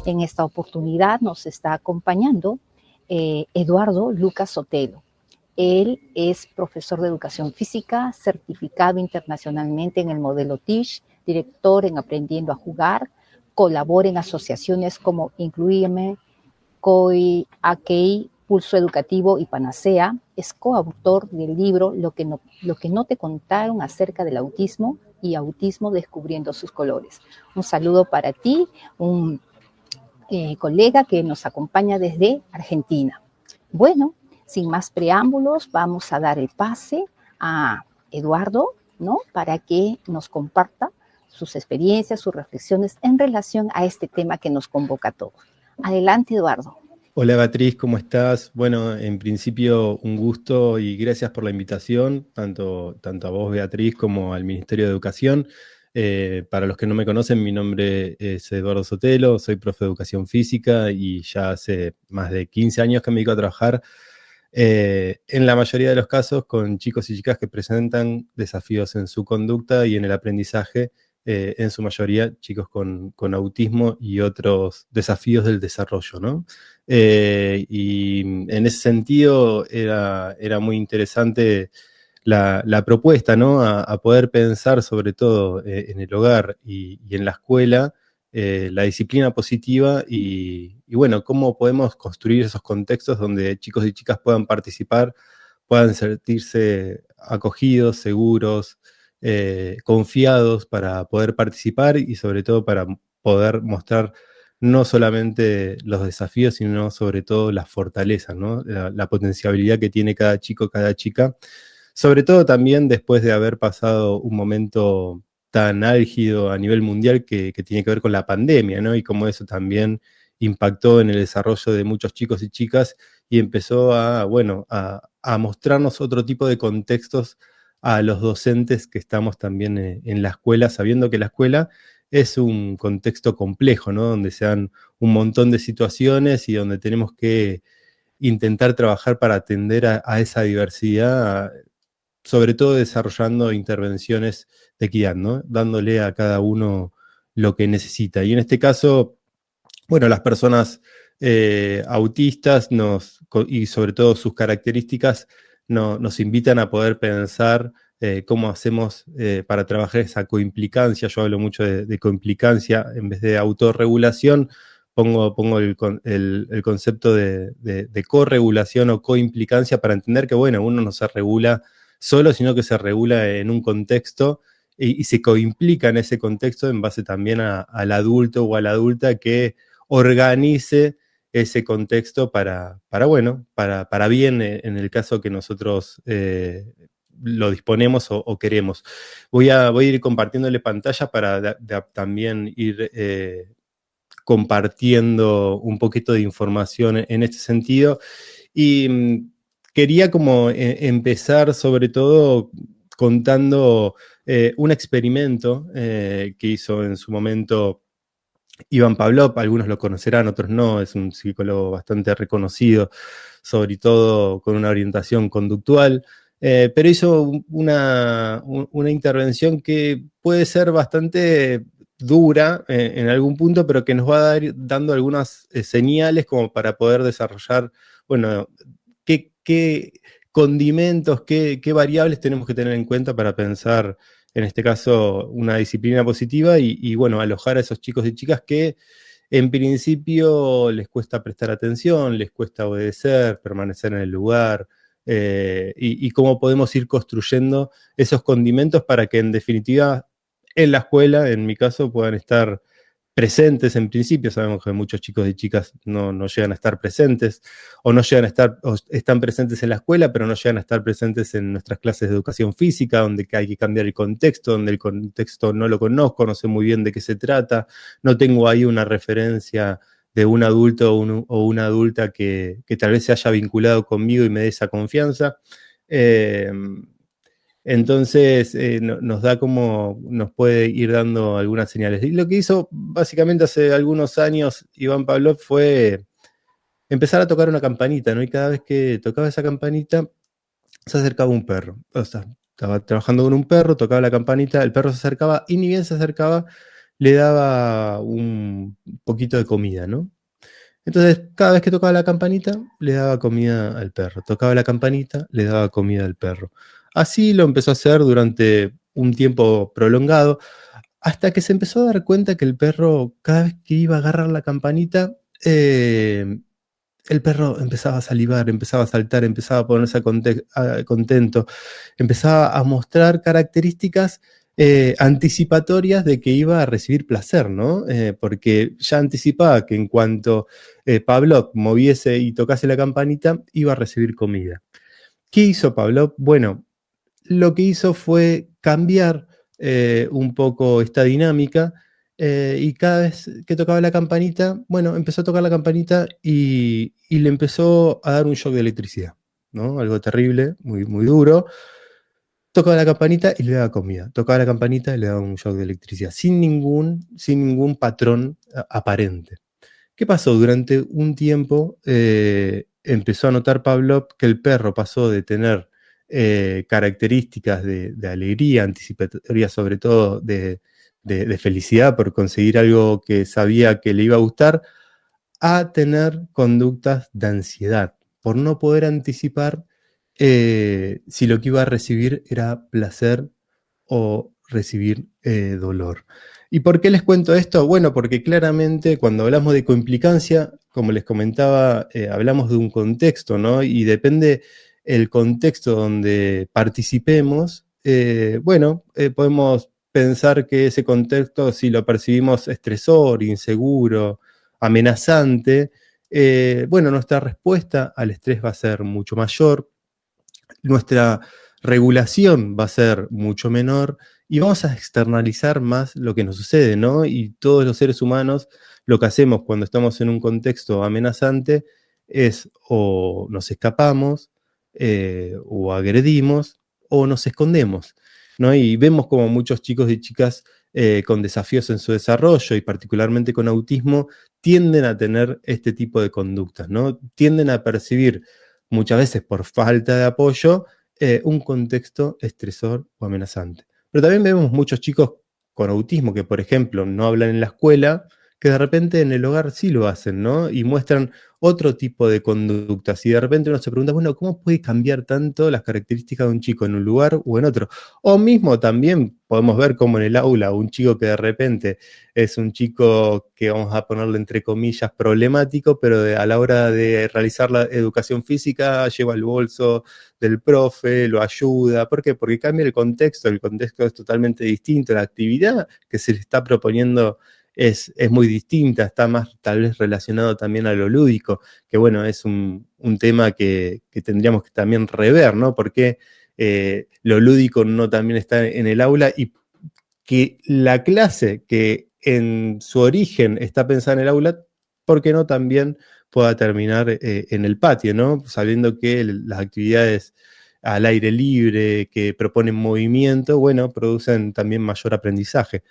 En esta oportunidad nos está acompañando Eduardo Lucas Sotelo. Él es profesor de educación física, certificado internacionalmente en el modelo TEACH, director en Aprendiendo a Jugar, colabora en asociaciones como Incluirme, COI, AKEI, Pulso Educativo y Panacea. Es coautor del libro lo que no te contaron acerca del autismo y Autismo Descubriendo sus Colores. Un saludo para ti, un colega que nos acompaña desde Argentina. Bueno, sin más preámbulos, vamos a dar el pase a Eduardo, ¿no? Para que nos comparta sus experiencias, sus reflexiones en relación a este tema que nos convoca a todos. Adelante, Eduardo. Hola Beatriz, ¿cómo estás? Bueno, en principio un gusto y gracias por la invitación, tanto a vos Beatriz como al Ministerio de Educación. Para los que no me conocen, mi nombre es Eduardo Sotelo, soy profe de Educación Física y ya hace más de 15 años que me dedico a trabajar en la mayoría de los casos con chicos y chicas que presentan desafíos en su conducta y en el aprendizaje, en su mayoría chicos con autismo y otros desafíos del desarrollo, ¿no? Y en ese sentido era muy interesante la propuesta, ¿no? A poder pensar sobre todo en el hogar y en la escuela, la disciplina positiva y bueno, cómo podemos construir esos contextos donde chicos y chicas puedan participar, puedan sentirse acogidos, seguros, confiados para poder participar y sobre todo para poder mostrar no solamente los desafíos, sino sobre todo las fortalezas, ¿no? La potencialidad que tiene cada chico, cada chica, sobre todo también después de haber pasado un momento tan álgido a nivel mundial que tiene que ver con la pandemia, ¿no? Y cómo eso también impactó en el desarrollo de muchos chicos y chicas y empezó a mostrarnos otro tipo de contextos a los docentes que estamos también en la escuela, sabiendo que la escuela es un contexto complejo, ¿no? Donde se dan un montón de situaciones y donde tenemos que intentar trabajar para atender a esa diversidad, sobre todo desarrollando intervenciones de equidad, ¿no? Dándole a cada uno lo que necesita. Y en este caso, bueno, las personas autistas y sobre todo sus características nos invitan a poder pensar cómo hacemos para trabajar esa coimplicancia. Yo hablo mucho de coimplicancia en vez de autorregulación. Pongo el concepto de corregulación o coimplicancia para entender que, bueno, uno no se regula solo, sino que se regula en un contexto y se coimplica en ese contexto en base también al adulto o a la adulta que organice ese contexto para bien en el caso que nosotros lo disponemos o queremos. Voy a ir compartiéndole pantalla para también ir compartiendo un poquito de información en este sentido. Y quería como empezar sobre todo contando un experimento que hizo en su momento Ivan Pavlov. Algunos lo conocerán, otros no. Es un psicólogo bastante reconocido, sobre todo con una orientación conductual, pero hizo una intervención que puede ser bastante dura en algún punto, pero que nos va dando algunas señales como para poder desarrollar, bueno, qué condimentos, qué variables tenemos que tener en cuenta para pensar, en este caso, una disciplina positiva y bueno, alojar a esos chicos y chicas que en principio les cuesta prestar atención, les cuesta obedecer, permanecer en el lugar, y cómo podemos ir construyendo esos condimentos para que en definitiva en la escuela, en mi caso, puedan estar presentes en principio. Sabemos que muchos chicos y chicas no llegan a estar presentes, o no llegan a estar, o están presentes en la escuela, pero no llegan a estar presentes en nuestras clases de educación física, donde hay que cambiar el contexto, donde el contexto no lo conozco, no sé muy bien de qué se trata, no tengo ahí una referencia de un adulto o una adulta que tal vez se haya vinculado conmigo y me dé esa confianza. Entonces nos puede ir dando algunas señales. Y lo que hizo básicamente hace algunos años Iván Pavlov fue empezar a tocar una campanita, ¿no? Y cada vez que tocaba esa campanita, se acercaba un perro. O sea, estaba trabajando con un perro, tocaba la campanita, el perro se acercaba, y ni bien se acercaba, le daba un poquito de comida, ¿no? Entonces, cada vez que tocaba la campanita, le daba comida al perro. Tocaba la campanita, le daba comida al perro. Así lo empezó a hacer durante un tiempo prolongado, hasta que se empezó a dar cuenta que el perro, cada vez que iba a agarrar la campanita, el perro empezaba a salivar, empezaba a saltar, empezaba a ponerse contento, empezaba a mostrar características anticipatorias de que iba a recibir placer, ¿no? Porque ya anticipaba que en cuanto Pavlov moviese y tocase la campanita, iba a recibir comida. ¿Qué hizo Pavlov? Bueno, lo que hizo fue cambiar un poco esta dinámica y cada vez que tocaba la campanita, bueno, empezó a tocar la campanita y le empezó a dar un shock de electricidad, ¿no? Algo terrible, muy, muy duro. Tocaba la campanita y le daba comida. Tocaba la campanita y le daba un shock de electricidad, sin ningún patrón aparente. ¿Qué pasó? Durante un tiempo empezó a notar Pavlov que el perro pasó de tener características de alegría, anticipatoria sobre todo de felicidad por conseguir algo que sabía que le iba a gustar, a tener conductas de ansiedad, por no poder anticipar si lo que iba a recibir era placer o recibir dolor. ¿Y por qué les cuento esto? Bueno, porque claramente cuando hablamos de coimplicancia, como les comentaba, hablamos de un contexto, ¿no? Y depende el contexto donde participemos, bueno, podemos pensar que ese contexto, si lo percibimos estresor, inseguro, amenazante, bueno, nuestra respuesta al estrés va a ser mucho mayor, nuestra regulación va a ser mucho menor y vamos a externalizar más lo que nos sucede, ¿no? Y todos los seres humanos lo que hacemos cuando estamos en un contexto amenazante es o nos escapamos, o agredimos, o nos escondemos, ¿no? Y vemos como muchos chicos y chicas con desafíos en su desarrollo y particularmente con autismo tienden a tener este tipo de conductas, ¿no? Tienden a percibir muchas veces por falta de apoyo, un contexto estresor o amenazante. Pero también vemos muchos chicos con autismo que, por ejemplo, no hablan en la escuela, que de repente en el hogar sí lo hacen, ¿no? Y muestran otro tipo de conductas. Y de repente uno se pregunta, bueno, ¿cómo puede cambiar tanto las características de un chico en un lugar o en otro? O mismo también podemos ver como en el aula un chico que de repente es un chico que vamos a ponerle entre comillas problemático, pero a la hora de realizar la educación física lleva el bolso del profe, lo ayuda. ¿Por qué? Porque cambia el contexto es totalmente distinto, la actividad que se le está proponiendo es muy distinta, está más tal vez relacionado también a lo lúdico, que bueno, es un tema que tendríamos que también rever, ¿no? Porque lo lúdico no también está en el aula y que la clase que en su origen está pensada en el aula, ¿por qué no también pueda terminar en el patio, ¿no? Sabiendo que las actividades al aire libre que proponen movimiento, bueno, producen también mayor aprendizaje.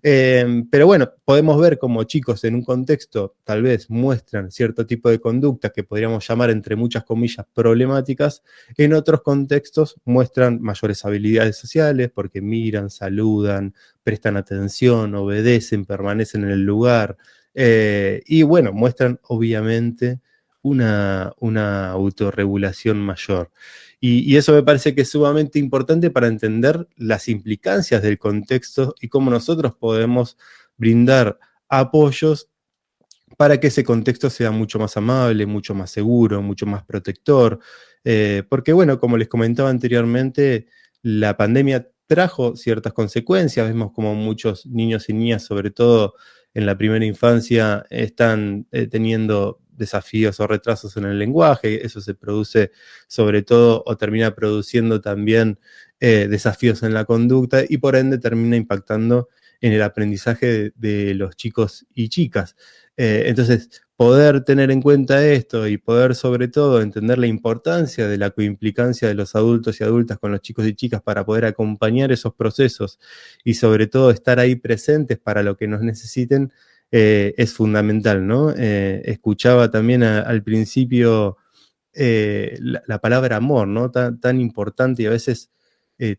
Pero bueno, podemos ver como chicos en un contexto tal vez muestran cierto tipo de conductas que podríamos llamar entre muchas comillas problemáticas, en otros contextos muestran mayores habilidades sociales porque miran, saludan, prestan atención, obedecen, permanecen en el lugar y bueno, muestran obviamente una autorregulación mayor. Y eso me parece que es sumamente importante para entender las implicancias del contexto y cómo nosotros podemos brindar apoyos para que ese contexto sea mucho más amable, mucho más seguro, mucho más protector. Porque bueno, como les comentaba anteriormente, la pandemia trajo ciertas consecuencias. Vemos como muchos niños y niñas, sobre todo en la primera infancia, están teniendo desafíos o retrasos en el lenguaje. Eso se produce sobre todo o termina produciendo también desafíos en la conducta y por ende termina impactando en el aprendizaje de los chicos y chicas. Entonces, poder tener en cuenta esto y poder sobre todo entender la importancia de la coimplicancia de los adultos y adultas con los chicos y chicas para poder acompañar esos procesos y sobre todo estar ahí presentes para lo que nos necesiten, es fundamental, ¿no? Escuchaba también al principio la palabra amor, ¿no? Tan importante y a veces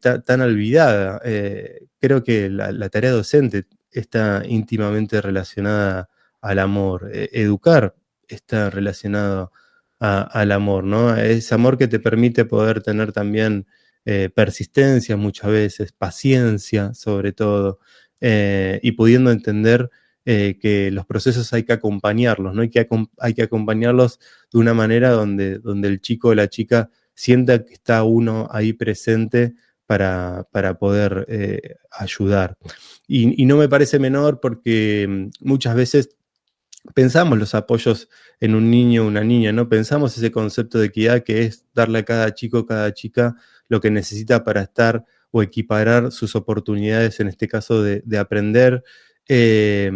tan olvidada. Creo que la tarea docente está íntimamente relacionada al amor. Educar está relacionado al amor, ¿no? Ese amor que te permite poder tener también persistencia muchas veces, paciencia sobre todo, y pudiendo entender que los procesos hay que acompañarlos, ¿no? Hay que acompañarlos de una manera donde el chico o la chica sienta que está uno ahí presente para poder ayudar. Y no me parece menor porque muchas veces pensamos los apoyos en un niño o una niña, ¿no? Pensamos ese concepto de equidad que es darle a cada chico, cada chica lo que necesita para estar o equiparar sus oportunidades, en este caso de aprender. Eh,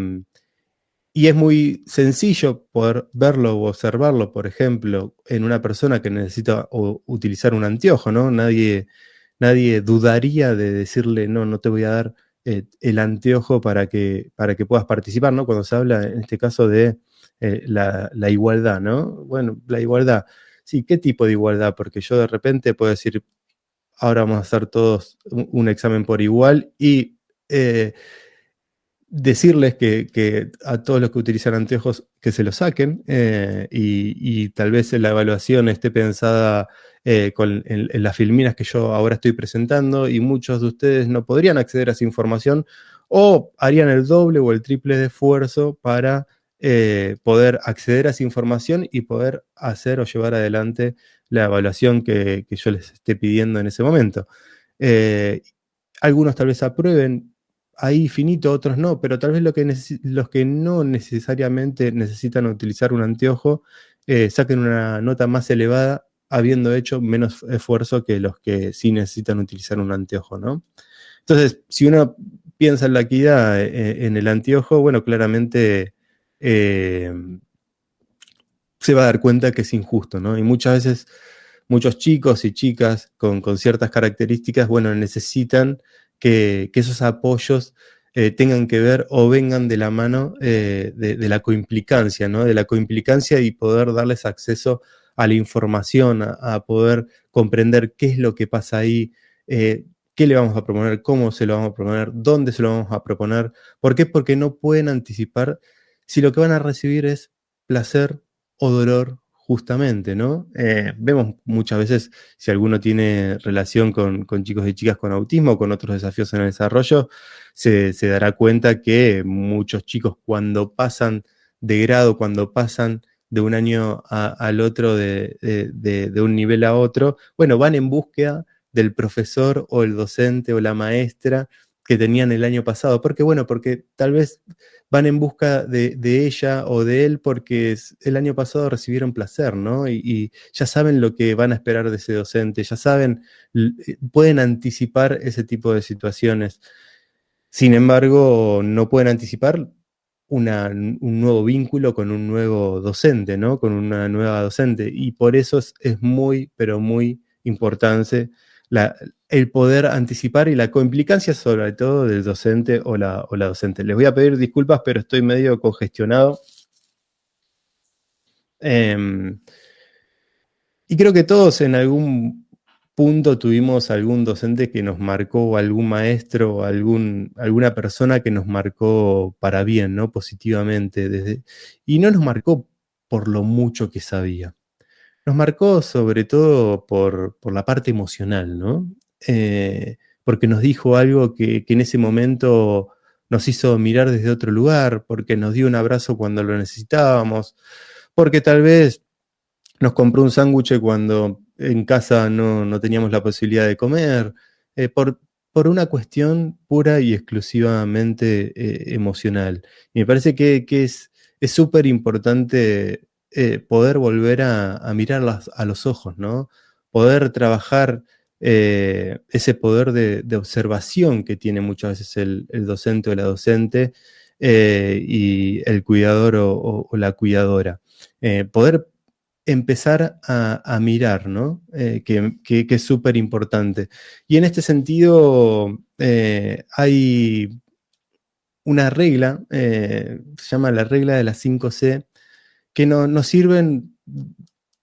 y es muy sencillo poder verlo o observarlo, por ejemplo, en una persona que necesita utilizar un anteojo, ¿no? Nadie dudaría de decirle, no, no te voy a dar el anteojo para que puedas participar, ¿no? Cuando se habla, en este caso, de la igualdad, ¿no? Bueno, la igualdad. Sí, ¿qué tipo de igualdad? Porque yo de repente puedo decir, ahora vamos a hacer todos un examen por igual y decirles que a todos los que utilizan anteojos que se los saquen y tal vez la evaluación esté pensada en las filminas que yo ahora estoy presentando y muchos de ustedes no podrían acceder a esa información o harían el doble o el triple de esfuerzo para poder acceder a esa información y poder hacer o llevar adelante la evaluación que yo les esté pidiendo en ese momento. Eh, Algunos tal vez aprueben ahí finito, otros no, pero tal vez los que no necesariamente necesitan utilizar un anteojo saquen una nota más elevada habiendo hecho menos esfuerzo que los que sí necesitan utilizar un anteojo, ¿no? Entonces, si uno piensa en la equidad en el anteojo, bueno, claramente eh, se va a dar cuenta que es injusto, ¿no? Y muchas veces muchos chicos y chicas con ciertas características, bueno, necesitan que esos apoyos tengan que ver o vengan de la mano de la coimplicancia, ¿no? De la coimplicancia y poder darles acceso a la información, a poder comprender qué es lo que pasa ahí, qué le vamos a proponer, cómo se lo vamos a proponer, dónde se lo vamos a proponer. ¿Por qué? Porque no pueden anticipar si lo que van a recibir es placer o dolor, justamente, ¿no? Vemos muchas veces si alguno tiene relación con chicos y chicas con autismo o con otros desafíos en el desarrollo, se dará cuenta que muchos chicos cuando pasan de grado, cuando pasan de un año al otro, de un nivel a otro, bueno, van en búsqueda del profesor o el docente o la maestra que tenían el año pasado. ¿Por qué? Bueno, porque tal vez van en busca de ella o de él porque el año pasado recibieron placer, ¿no? Y ya saben lo que van a esperar de ese docente, ya saben, pueden anticipar ese tipo de situaciones. Sin embargo, no pueden anticipar un nuevo vínculo con un nuevo docente, ¿no? Con una nueva docente. Y por eso es muy, pero muy importante la, el poder anticipar y la coimplicancia sobre todo del docente o la docente. Les voy a pedir disculpas, pero estoy medio congestionado. Eh, y creo que todos en algún punto tuvimos algún docente que nos marcó, o algún maestro, o alguna persona que nos marcó para bien, ¿no? Positivamente. Y no nos marcó por lo mucho que sabía. Nos marcó sobre todo por la parte emocional, ¿no? Porque nos dijo algo que en ese momento nos hizo mirar desde otro lugar, porque nos dio un abrazo cuando lo necesitábamos, porque tal vez nos compró un sándwich cuando en casa no teníamos la posibilidad de comer, eh, por, por una cuestión pura y exclusivamente emocional. Y me parece que es súper importante poder volver a mirarlas a los ojos, ¿no? Poder trabajar ese poder de observación que tiene muchas veces el docente o la docente y el cuidador o la cuidadora. Poder empezar a mirar, ¿no? Que es súper importante. Y en este sentido, hay una regla, se llama la regla de las 5C, que nos sirven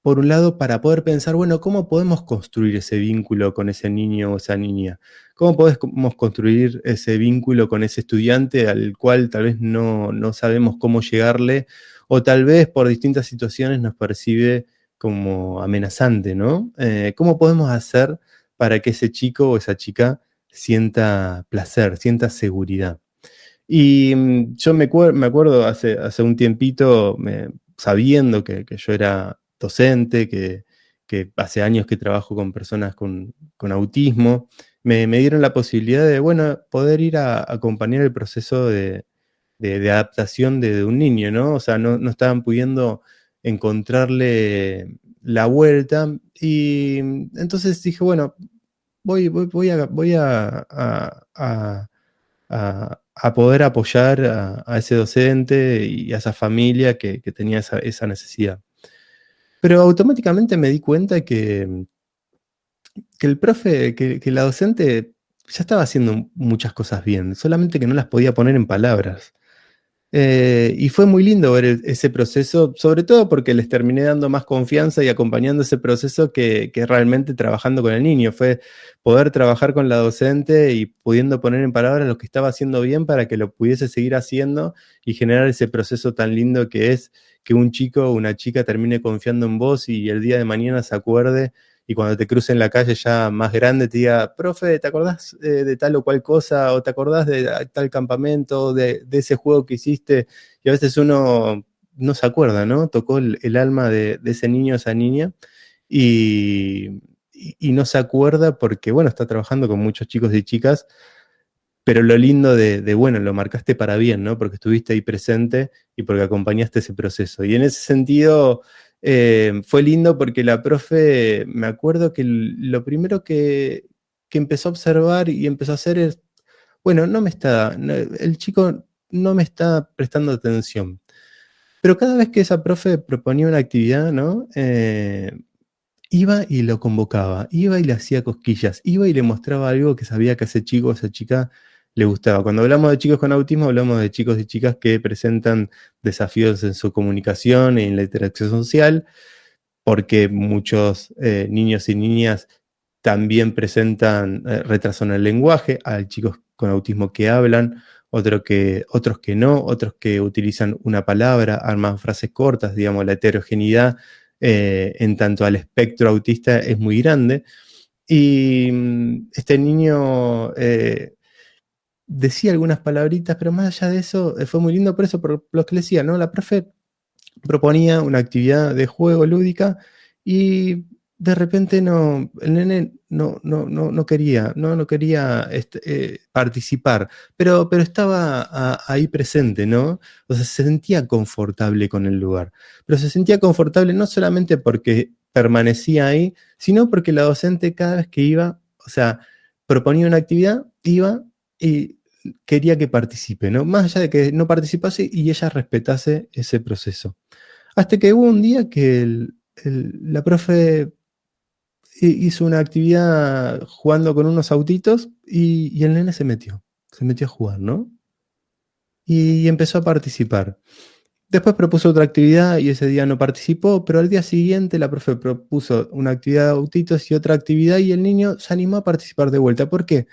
por un lado, para poder pensar, bueno, ¿cómo podemos construir ese vínculo con ese niño o esa niña? ¿Cómo podemos construir ese vínculo con ese estudiante al cual tal vez no sabemos cómo llegarle o tal vez por distintas situaciones nos percibe como amenazante, ¿no? ¿Cómo podemos hacer para que ese chico o esa chica sienta placer, sienta seguridad? Y yo me acuerdo hace un tiempito, sabiendo que yo era docente, que hace años que trabajo con personas con autismo, me dieron la posibilidad de, bueno, poder ir a acompañar el proceso de adaptación de un niño, ¿no? O sea, no estaban pudiendo encontrarle la vuelta y entonces dije, bueno, voy a poder apoyar a ese docente y a esa familia que tenía esa necesidad. Pero automáticamente me di cuenta que el profe, que la docente ya estaba haciendo muchas cosas bien, solamente que no las podía poner en palabras. Y fue muy lindo ver ese proceso, sobre todo porque les terminé dando más confianza y acompañando ese proceso que realmente trabajando con el niño. Fue poder trabajar con la docente y pudiendo poner en palabras lo que estaba haciendo bien para que lo pudiese seguir haciendo y generar ese proceso tan lindo que es que un chico o una chica termine confiando en vos y el día de mañana se acuerde y cuando te cruce en la calle ya más grande te diga, profe, ¿te acordás de tal o cual cosa? ¿O te acordás de tal campamento, de ese juego que hiciste? Y a veces uno no se acuerda, ¿no? Tocó el alma de ese niño o esa niña y no se acuerda porque, bueno, está trabajando con muchos chicos y chicas, pero lo lindo bueno, lo marcaste para bien, ¿no? Porque estuviste ahí presente y porque acompañaste ese proceso. Y en ese sentido fue lindo porque la profe, me acuerdo que lo primero que empezó a observar y empezó a hacer es, bueno, el chico no me está prestando atención. Pero cada vez que esa profe proponía una actividad, ¿no? Iba y lo convocaba, iba y le hacía cosquillas, iba y le mostraba algo que sabía que a ese chico o esa chica le gustaba. Cuando hablamos de chicos con autismo, hablamos de chicos y chicas que presentan desafíos en su comunicación y en la interacción social, porque muchos niños y niñas también presentan retraso en el lenguaje. Hay chicos con autismo que hablan, otros que no, otros que utilizan una palabra, arman frases cortas, digamos, la heterogeneidad en tanto al espectro autista es muy grande. Y este niño decía algunas palabritas, pero más allá de eso, fue muy lindo por eso, por lo que le decía, ¿no? La profe proponía una actividad de juego lúdica y de repente el nene no quería, no quería participar, pero estaba ahí presente, ¿no? O sea, se sentía confortable con el lugar, pero se sentía confortable no solamente porque permanecía ahí, sino porque la docente cada vez que iba, o sea, proponía una actividad, iba y quería que participe, ¿no? Más allá de que no participase y ella respetase ese proceso. Hasta que hubo un día que la profe hizo una actividad jugando con unos autitos y el nene se metió a jugar, ¿no? Y empezó a participar. Después propuso otra actividad y ese día no participó, pero al día siguiente la profe propuso una actividad de autitos y otra actividad y el niño se animó a participar de vuelta. ¿Por qué?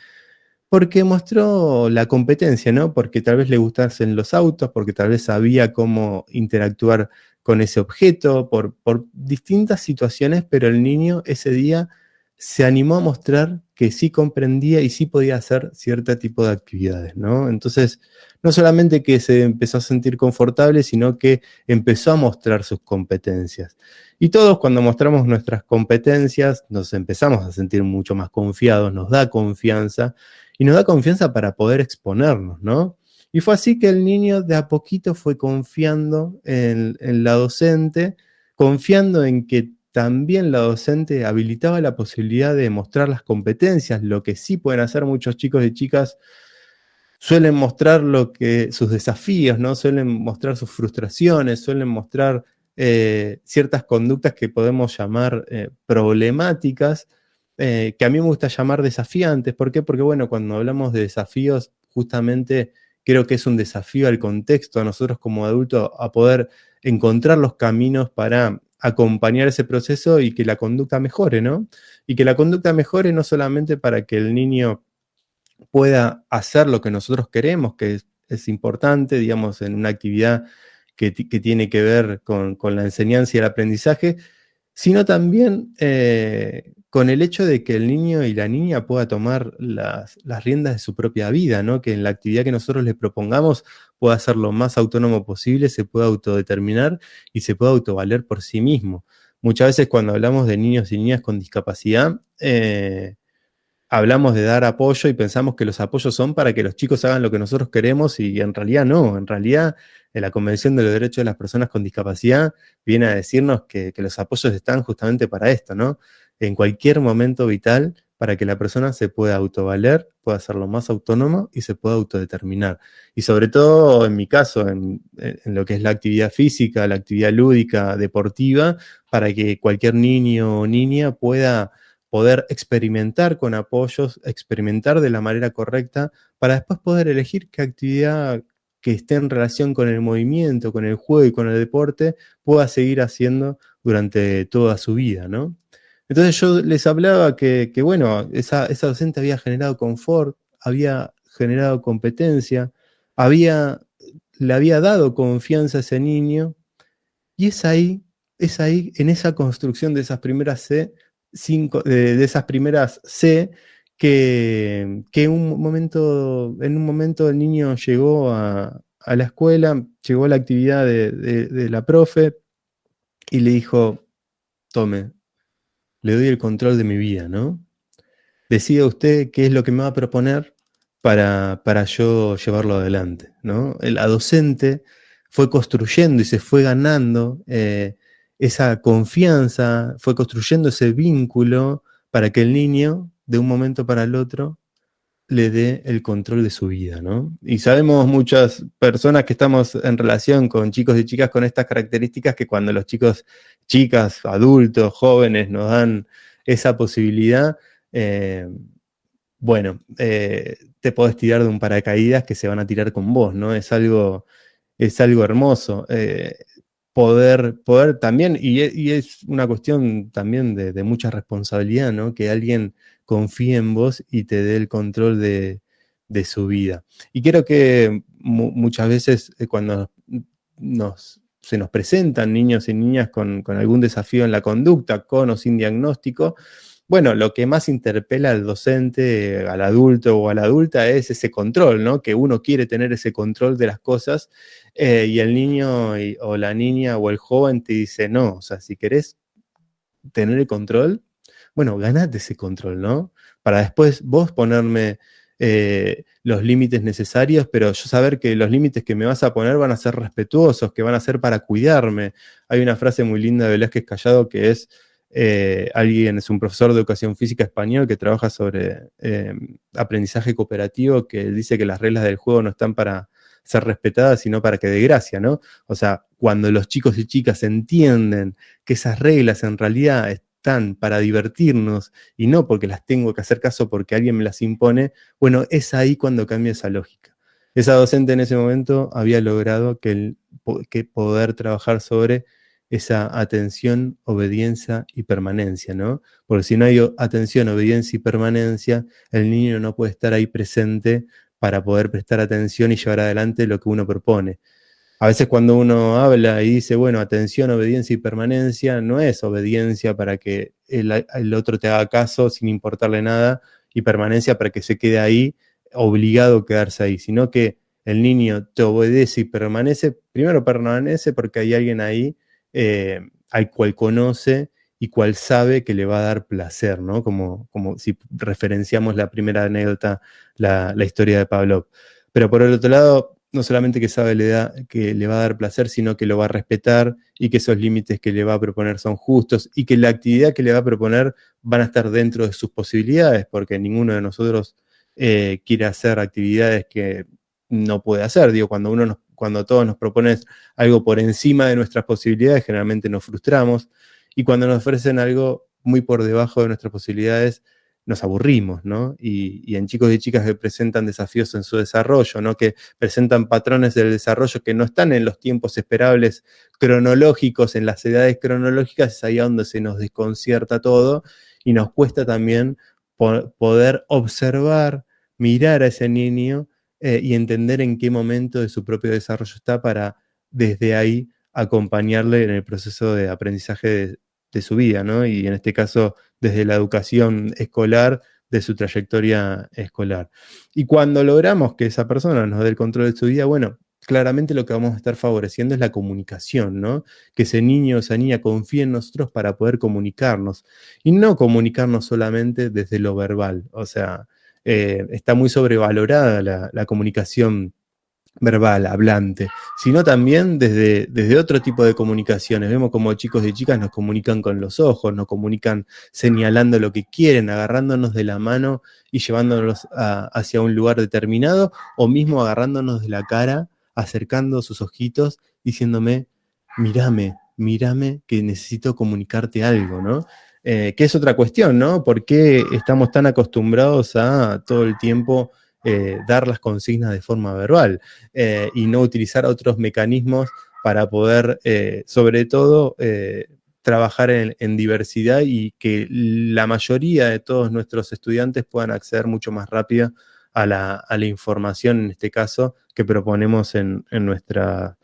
Porque mostró la competencia, ¿no? Porque tal vez le gustasen los autos, porque tal vez sabía cómo interactuar con ese objeto, por distintas situaciones, pero el niño ese día se animó a mostrar que sí comprendía y sí podía hacer cierto tipo de actividades, ¿no? Entonces, no solamente que se empezó a sentir confortable, sino que empezó a mostrar sus competencias. Y todos cuando mostramos nuestras competencias nos empezamos a sentir mucho más confiados, nos da confianza y nos da confianza para poder exponernos, ¿no? Y fue así que el niño de a poquito fue confiando en la docente, confiando en que también la docente habilitaba la posibilidad de mostrar las competencias, lo que sí pueden hacer muchos chicos y chicas, suelen mostrar sus desafíos, ¿no? Suelen mostrar sus frustraciones, suelen mostrar ciertas conductas que podemos llamar problemáticas, que a mí me gusta llamar desafiantes. ¿Por qué? Porque, bueno, cuando hablamos de desafíos, justamente creo que es un desafío al contexto, a nosotros como adultos, a poder encontrar los caminos para acompañar ese proceso y que la conducta mejore, ¿no? Y que la conducta mejore no solamente para que el niño pueda hacer lo que nosotros queremos, que es importante, digamos, en una actividad que tiene que ver con la enseñanza y el aprendizaje, sino también con el hecho de que el niño y la niña pueda tomar las riendas de su propia vida, ¿no? Que en la actividad que nosotros le propongamos pueda ser lo más autónomo posible, se pueda autodeterminar y se pueda autovaler por sí mismo. Muchas veces cuando hablamos de niños y niñas con discapacidad, hablamos de dar apoyo y pensamos que los apoyos son para que los chicos hagan lo que nosotros queremos y en realidad no. En realidad, la Convención de los Derechos de las Personas con Discapacidad viene a decirnos que los apoyos están justamente para esto, ¿no? En cualquier momento vital, para que la persona se pueda autovaler, pueda ser lo más autónomo y se pueda autodeterminar. Y sobre todo, en mi caso, en lo que es la actividad física, la actividad lúdica, deportiva, para que cualquier niño o niña pueda poder experimentar con apoyos, experimentar de la manera correcta, para después poder elegir qué actividad que esté en relación con el movimiento, con el juego y con el deporte, pueda seguir haciendo durante toda su vida, ¿no? Entonces yo les hablaba que bueno, esa docente había generado confort, había generado competencia, le había dado confianza a ese niño, y es ahí, en esa construcción de esas primeras C, de esas primeras C, que en un momento el niño llegó a la escuela, llegó a la actividad de la profe y le dijo, tome, le doy el control de mi vida, ¿no? Decida usted qué es lo que me va a proponer para yo llevarlo adelante, ¿no? La docente fue construyendo y se fue ganando esa confianza, fue construyendo ese vínculo para que el niño, de un momento para el otro, le dé el control de su vida, ¿no? Y sabemos muchas personas que estamos en relación con chicos y chicas con estas características que cuando los chicos, chicas, adultos, jóvenes nos dan esa posibilidad, eh, bueno, te podés tirar de un paracaídas que se van a tirar con vos, ¿no? Es algo hermoso. Poder también, y es una cuestión también de mucha responsabilidad, ¿no? Que alguien confíe en vos y te dé el control de su vida. Y creo que muchas veces cuando se nos presentan niños y niñas con algún desafío en la conducta, con o sin diagnóstico, bueno, lo que más interpela al docente, al adulto o a la adulta es ese control, ¿no? Que uno quiere tener ese control de las cosas y el niño o la niña o el joven te dice, no, o sea, si querés tener el control, bueno, ganate ese control, ¿no? Para después vos ponerme los límites necesarios, pero yo saber que los límites que me vas a poner van a ser respetuosos, que van a ser para cuidarme. Hay una frase muy linda de Velázquez Callado que es, es un profesor de educación física español que trabaja sobre aprendizaje cooperativo, que dice que las reglas del juego no están para ser respetadas, sino para que dé gracia, ¿no? O sea, cuando los chicos y chicas entienden que esas reglas en realidad están para divertirnos y no porque las tengo que hacer caso porque alguien me las impone, bueno, es ahí cuando cambia esa lógica. Esa docente en ese momento había logrado que poder trabajar sobre esa atención, obediencia y permanencia, ¿no? Porque si no hay atención, obediencia y permanencia, el niño no puede estar ahí presente para poder prestar atención y llevar adelante lo que uno propone. A veces cuando uno habla y dice, bueno, atención, obediencia y permanencia, no es obediencia para que el otro te haga caso sin importarle nada y permanencia para que se quede ahí, obligado a quedarse ahí, sino que el niño te obedece y permanece, primero permanece porque hay alguien ahí al cual conoce y cual sabe que le va a dar placer, ¿no? Como si referenciamos la primera anécdota, la historia de Pavlov. Pero por el otro lado, no solamente que sabe que le va a dar placer, sino que lo va a respetar y que esos límites que le va a proponer son justos y que la actividad que le va a proponer van a estar dentro de sus posibilidades, porque ninguno de nosotros quiere hacer actividades que no puede hacer. Digo, cuando todos nos proponen algo por encima de nuestras posibilidades, generalmente nos frustramos, y cuando nos ofrecen algo muy por debajo de nuestras posibilidades, nos aburrimos, ¿no? Y en chicos y chicas que presentan desafíos en su desarrollo, ¿no? Que presentan patrones del desarrollo que no están en los tiempos esperables cronológicos, en las edades cronológicas, es ahí donde se nos desconcierta todo y nos cuesta también poder observar, mirar a ese niño y entender en qué momento de su propio desarrollo está para desde ahí acompañarle en el proceso de aprendizaje de su vida, ¿no? Y en este caso, desde la educación escolar, de su trayectoria escolar. Y cuando logramos que esa persona nos dé el control de su vida, bueno, claramente lo que vamos a estar favoreciendo es la comunicación, ¿no? Que ese niño o esa niña confíe en nosotros para poder comunicarnos. Y no comunicarnos solamente desde lo verbal. O sea, está muy sobrevalorada la comunicación verbal, hablante, sino también desde otro tipo de comunicaciones. Vemos como chicos y chicas nos comunican con los ojos, nos comunican señalando lo que quieren, agarrándonos de la mano y llevándonos hacia un lugar determinado, o mismo agarrándonos de la cara, acercando sus ojitos, diciéndome, mírame, que necesito comunicarte algo, ¿no? Que es otra cuestión, ¿no? ¿Por qué estamos tan acostumbrados a todo el tiempo dar las consignas de forma verbal y no utilizar otros mecanismos para poder, sobre todo, trabajar en diversidad y que la mayoría de todos nuestros estudiantes puedan acceder mucho más rápido a la información, en este caso, que proponemos en nuestras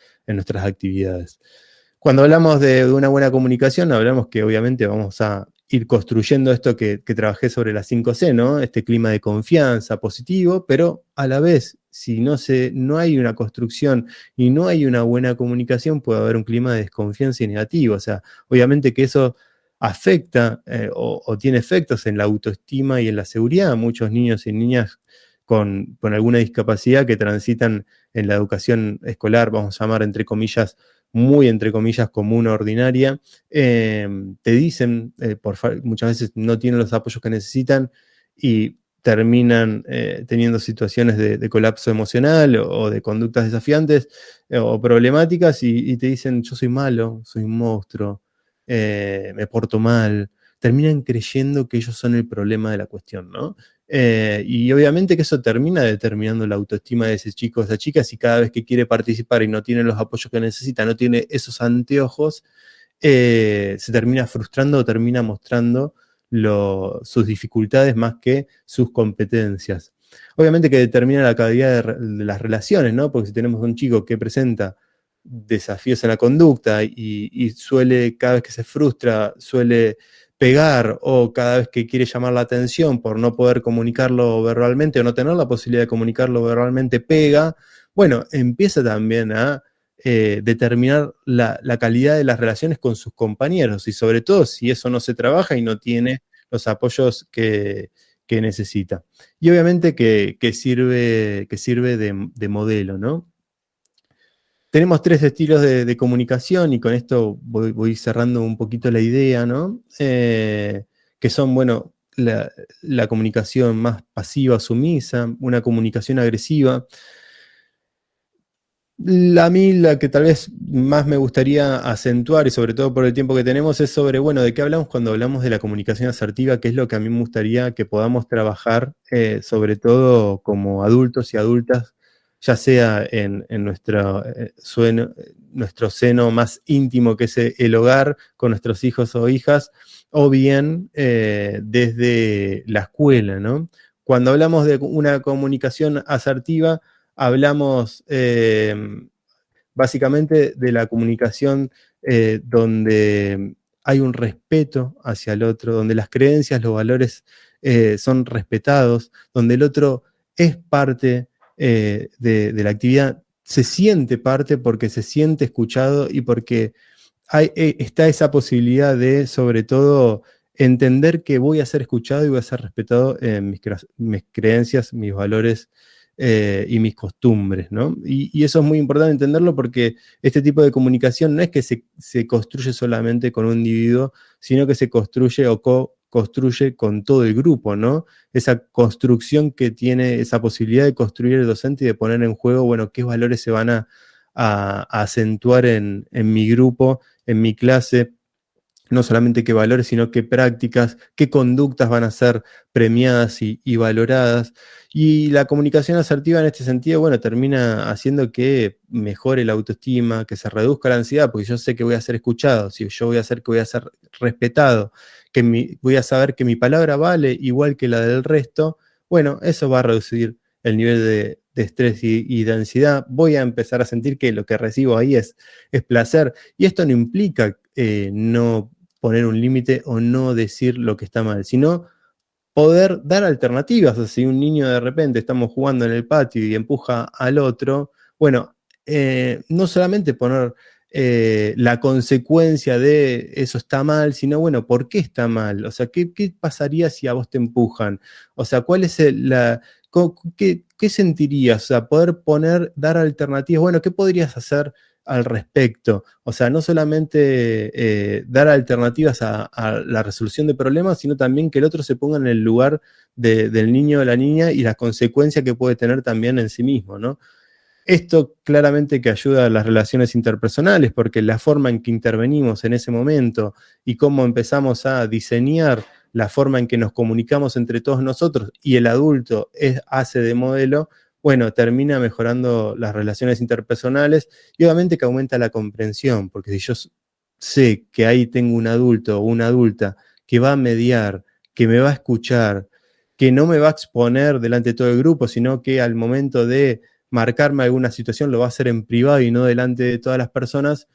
actividades? Cuando hablamos de una buena comunicación, hablamos que obviamente vamos a ir construyendo esto que trabajé sobre las 5C, ¿no? Este clima de confianza positivo, pero a la vez, si no hay una construcción y no hay una buena comunicación, puede haber un clima de desconfianza y negativo. O sea, obviamente que eso afecta o tiene efectos en la autoestima y en la seguridad. Muchos niños y niñas con alguna discapacidad que transitan en la educación escolar, vamos a llamar entre comillas, muy entre comillas común o ordinaria, te dicen, muchas veces no tienen los apoyos que necesitan y terminan teniendo situaciones de colapso emocional o de conductas desafiantes o problemáticas y te dicen, yo soy malo, soy un monstruo, me porto mal. Terminan creyendo que ellos son el problema de la cuestión, ¿no? Y obviamente que eso termina determinando la autoestima de ese chico o esa chica si cada vez que quiere participar y no tiene los apoyos que necesita, no tiene esos anteojos, se termina frustrando o termina mostrando sus dificultades más que sus competencias. Obviamente que determina la calidad de las relaciones, ¿no? Porque si tenemos un chico que presenta desafíos en la conducta y suele, cada vez que se frustra, suele pegar o cada vez que quiere llamar la atención por no poder comunicarlo verbalmente o no tener la posibilidad de comunicarlo verbalmente, pega, bueno, empieza también a determinar la calidad de las relaciones con sus compañeros y sobre todo si eso no se trabaja y no tiene los apoyos que necesita. Y obviamente que sirve de modelo, ¿no? Tenemos 3 estilos de comunicación y con esto voy cerrando un poquito la idea, ¿no? Que son, bueno, la comunicación más pasiva, sumisa, una comunicación agresiva. A mí la que tal vez más me gustaría acentuar, y sobre todo por el tiempo que tenemos, es sobre, bueno, ¿de qué hablamos cuando hablamos de la comunicación asertiva? ¿Qué es lo que a mí me gustaría que podamos trabajar, sobre todo como adultos y adultas, ya sea en nuestro seno más íntimo, que es el hogar, con nuestros hijos o hijas, o bien desde la escuela, ¿no? Cuando hablamos de una comunicación asertiva, hablamos básicamente de la comunicación donde hay un respeto hacia el otro, donde las creencias, los valores son respetados, donde el otro es parte de la actividad, se siente parte porque se siente escuchado y porque está esa posibilidad de, sobre todo, entender que voy a ser escuchado y voy a ser respetado en mis creencias, mis valores y mis costumbres, ¿no? Y eso es muy importante entenderlo porque este tipo de comunicación no es que se construye solamente con un individuo, sino que se construye o co-construye con todo el grupo, ¿no? Esa construcción que tiene esa posibilidad de construir el docente y de poner en juego, bueno, qué valores se van a acentuar en mi grupo, en mi clase, no solamente qué valores, sino qué prácticas, qué conductas van a ser premiadas y valoradas. Y la comunicación asertiva en este sentido, bueno, termina haciendo que mejore la autoestima, que se reduzca la ansiedad, porque yo sé que voy a ser escuchado, si yo voy a ser que voy a ser respetado, voy a saber que mi palabra vale igual que la del resto, bueno, eso va a reducir el nivel de estrés y de ansiedad. Voy a empezar a sentir que lo que recibo ahí es placer. Y esto no implica no poner un límite o no decir lo que está mal, sino poder dar alternativas. O sea, si un niño de repente estamos jugando en el patio y empuja al otro, bueno, no solamente poner la consecuencia de eso está mal, sino bueno, ¿por qué está mal? O sea, ¿qué pasaría si a vos te empujan? O sea, ¿cuál es qué sentirías? O sea, poder dar alternativas. Bueno, ¿qué podrías hacer al respecto? O sea, no solamente dar alternativas a la resolución de problemas, sino también que el otro se ponga en el lugar del niño o la niña y las consecuencias que puede tener también en sí mismo, ¿no? Esto claramente que ayuda a las relaciones interpersonales, porque la forma en que intervenimos en ese momento y cómo empezamos a diseñar la forma en que nos comunicamos entre todos nosotros y el adulto hace de modelo, bueno, termina mejorando las relaciones interpersonales y obviamente que aumenta la comprensión, porque si yo sé que ahí tengo un adulto o una adulta que va a mediar, que me va a escuchar, que no me va a exponer delante de todo el grupo, sino que al momento de marcarme alguna situación lo va a hacer en privado y no delante de todas las personas,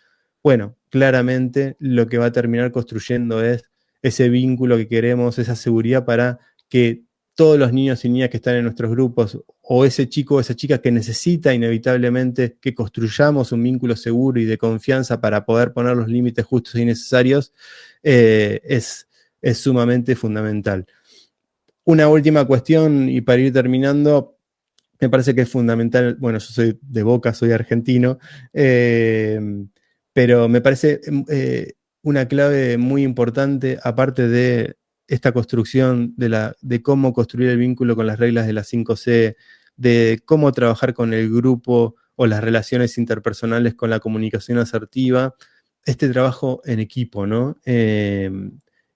bueno, claramente lo que va a terminar construyendo es ese vínculo que queremos, esa seguridad para que todos los niños y niñas que están en nuestros grupos o ese chico o esa chica que necesita inevitablemente que construyamos un vínculo seguro y de confianza para poder poner los límites justos y necesarios, es sumamente fundamental. Una última cuestión y para ir terminando, me parece que es fundamental, bueno, yo soy de Boca, soy argentino, eh, pero me parece una clave muy importante, aparte de esta construcción de cómo construir el vínculo con las reglas de la 5C, de cómo trabajar con el grupo o las relaciones interpersonales con la comunicación asertiva, este trabajo en equipo, ¿no?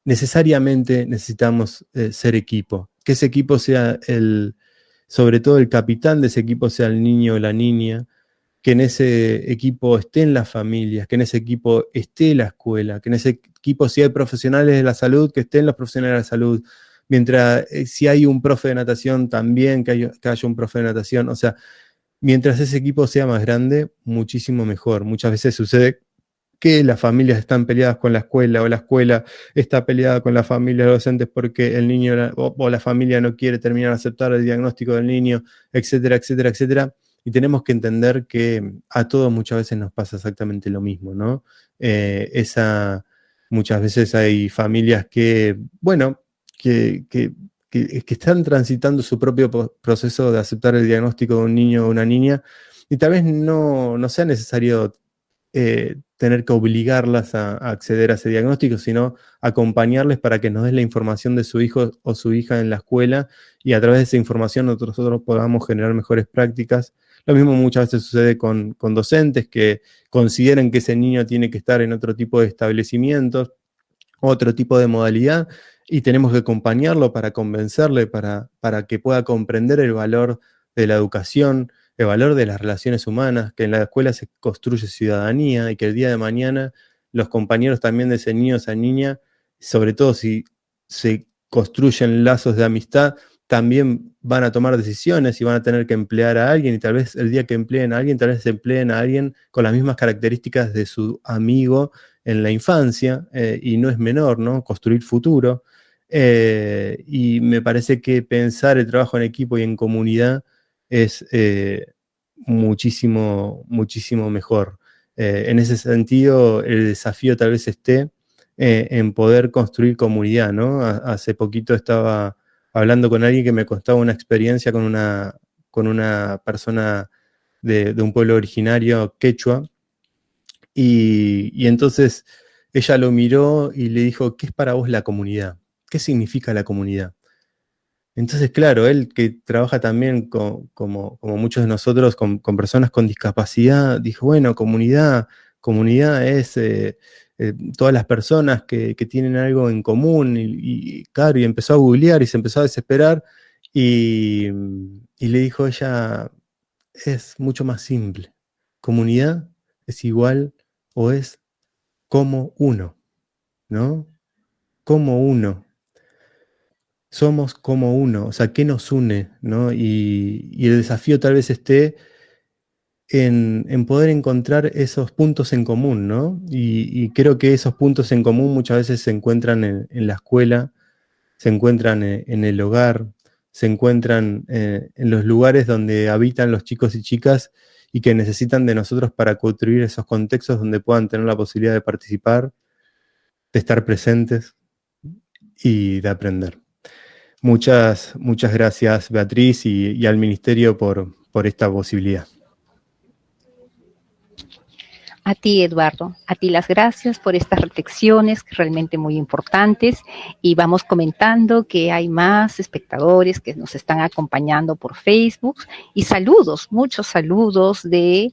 Necesariamente necesitamos ser equipo, que ese equipo sea sobre todo el capitán de ese equipo sea el niño o la niña, que en ese equipo estén las familias, que en ese equipo esté la escuela, que en ese equipo si hay profesionales de la salud, que estén los profesionales de la salud. Mientras, si hay un profe de natación, también que haya un profe de natación. O sea, mientras ese equipo sea más grande, muchísimo mejor. Muchas veces sucede que las familias están peleadas con la escuela o la escuela está peleada con la familia de los docentes porque el niño o la familia no quiere terminar de aceptar el diagnóstico del niño, etcétera, etcétera, etcétera. Y tenemos que entender que a todos muchas veces nos pasa exactamente lo mismo, ¿no? Muchas veces hay familias que, bueno, que están transitando su propio proceso de aceptar el diagnóstico de un niño o una niña y tal vez no sea necesario tener que obligarlas a acceder a ese diagnóstico, sino acompañarles para que nos den la información de su hijo o su hija en la escuela y a través de esa información nosotros podamos generar mejores prácticas. Lo mismo muchas veces sucede con docentes que consideran que ese niño tiene que estar en otro tipo de establecimientos, otro tipo de modalidad, y tenemos que acompañarlo para convencerle, para que pueda comprender el valor de la educación, el valor de las relaciones humanas, que en la escuela se construye ciudadanía y que el día de mañana los compañeros también de ese niño o esa niña, sobre todo si se construyen lazos de amistad, también van a tomar decisiones y van a tener que emplear a alguien y tal vez el día que empleen a alguien, tal vez empleen a alguien con las mismas características de su amigo en la infancia y no es menor, ¿no? Construir futuro. Y me parece que pensar el trabajo en equipo y en comunidad es muchísimo, muchísimo mejor. En ese sentido, el desafío tal vez esté en poder construir comunidad, ¿no? Hace poquito estaba hablando con alguien que me contaba una experiencia con una persona de un pueblo originario quechua, y entonces ella lo miró y le dijo, ¿qué es para vos la comunidad? ¿Qué significa la comunidad? Entonces, claro, él que trabaja también como muchos de nosotros con personas con discapacidad, dijo, bueno, comunidad es todas las personas que tienen algo en común, claro, y empezó a googlear y se empezó a desesperar, y le dijo ella, es mucho más simple, comunidad es igual o es como uno, ¿no? Como uno. Somos como uno, o sea, ¿qué nos une? ¿No? Y el desafío tal vez esté en poder encontrar esos puntos en común, ¿no? Y creo que esos puntos en común muchas veces se encuentran en la escuela, se encuentran en el hogar, se encuentran en los lugares donde habitan los chicos y chicas y que necesitan de nosotros para construir esos contextos donde puedan tener la posibilidad de participar, de estar presentes y de aprender. Muchas gracias, Beatriz, y al Ministerio por esta posibilidad. A ti, Eduardo, a ti las gracias por estas reflexiones realmente muy importantes, y vamos comentando que hay más espectadores que nos están acompañando por Facebook, y saludos, muchos saludos de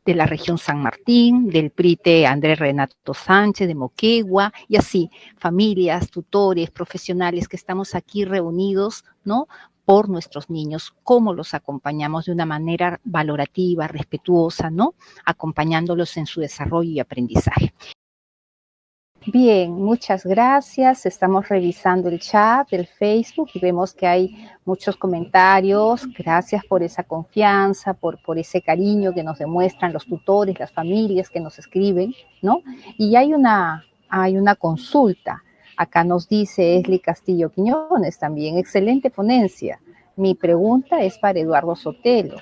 la región San Martín, del PRITE Andrés Renato Sánchez, de Moquegua, y así, familias, tutores, profesionales que estamos aquí reunidos, ¿no?, por nuestros niños, cómo los acompañamos de una manera valorativa, respetuosa, ¿no?, acompañándolos en su desarrollo y aprendizaje. Bien, muchas gracias. Estamos revisando el chat del Facebook y vemos que hay muchos comentarios. Gracias por esa confianza, por ese cariño que nos demuestran los tutores, las familias que nos escriben, ¿no? Y hay una consulta. Acá nos dice Esli Castillo Quiñones también. Excelente ponencia. Mi pregunta es para Eduardo Sotelo.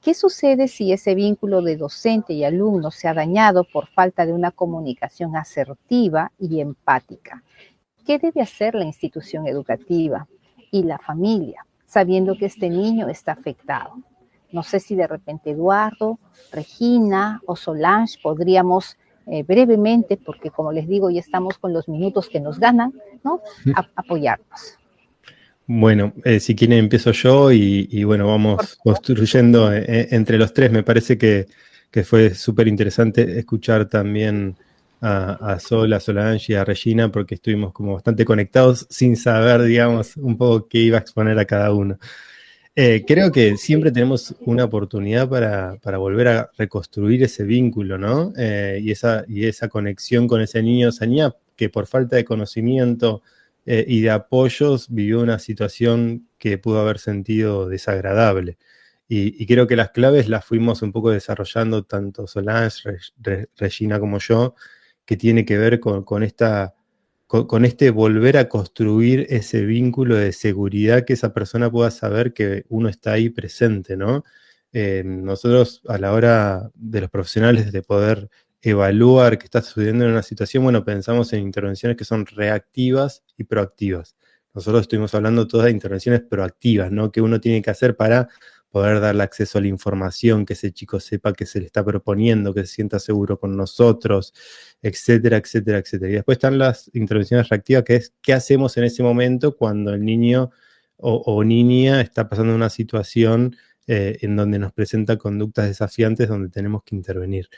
¿Qué sucede si ese vínculo de docente y alumno se ha dañado por falta de una comunicación asertiva y empática? ¿Qué debe hacer la institución educativa y la familia, sabiendo que este niño está afectado? No sé si de repente Eduardo, Regina o Solange podríamos brevemente, porque como les digo, ya estamos con los minutos que nos ganan, ¿no?, apoyarnos. Bueno, si quieren empiezo yo y bueno, vamos construyendo entre los tres. Me parece que fue súper interesante escuchar también a Sol, a Solange y a Regina, porque estuvimos como bastante conectados sin saber, digamos, un poco qué iba a exponer a cada uno. Creo que siempre tenemos una oportunidad para volver a reconstruir ese vínculo, ¿no? Y esa conexión con ese niño o esa niña que por falta de conocimiento y de apoyos vivió una situación que pudo haber sentido desagradable. Y creo que las claves las fuimos un poco desarrollando tanto Solange, Regina como yo, que tiene que ver con este volver a construir ese vínculo de seguridad, que esa persona pueda saber que uno está ahí presente, ¿no? Nosotros a la hora de los profesionales de poder evaluar qué está sucediendo en una situación, bueno, pensamos en intervenciones que son reactivas y proactivas. Nosotros estuvimos hablando todas de intervenciones proactivas, ¿no?, que uno tiene que hacer para poder darle acceso a la información, que ese chico sepa que se le está proponiendo, que se sienta seguro con nosotros, etcétera, etcétera, etcétera. Y después están las intervenciones reactivas, que es qué hacemos en ese momento cuando el niño o niña está pasando una situación en donde nos presenta conductas desafiantes donde tenemos que intervenir.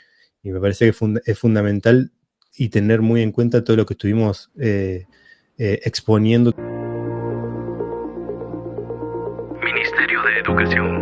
Y me parece que es fundamental y tener muy en cuenta todo lo que estuvimos exponiendo. Ministerio de Educación.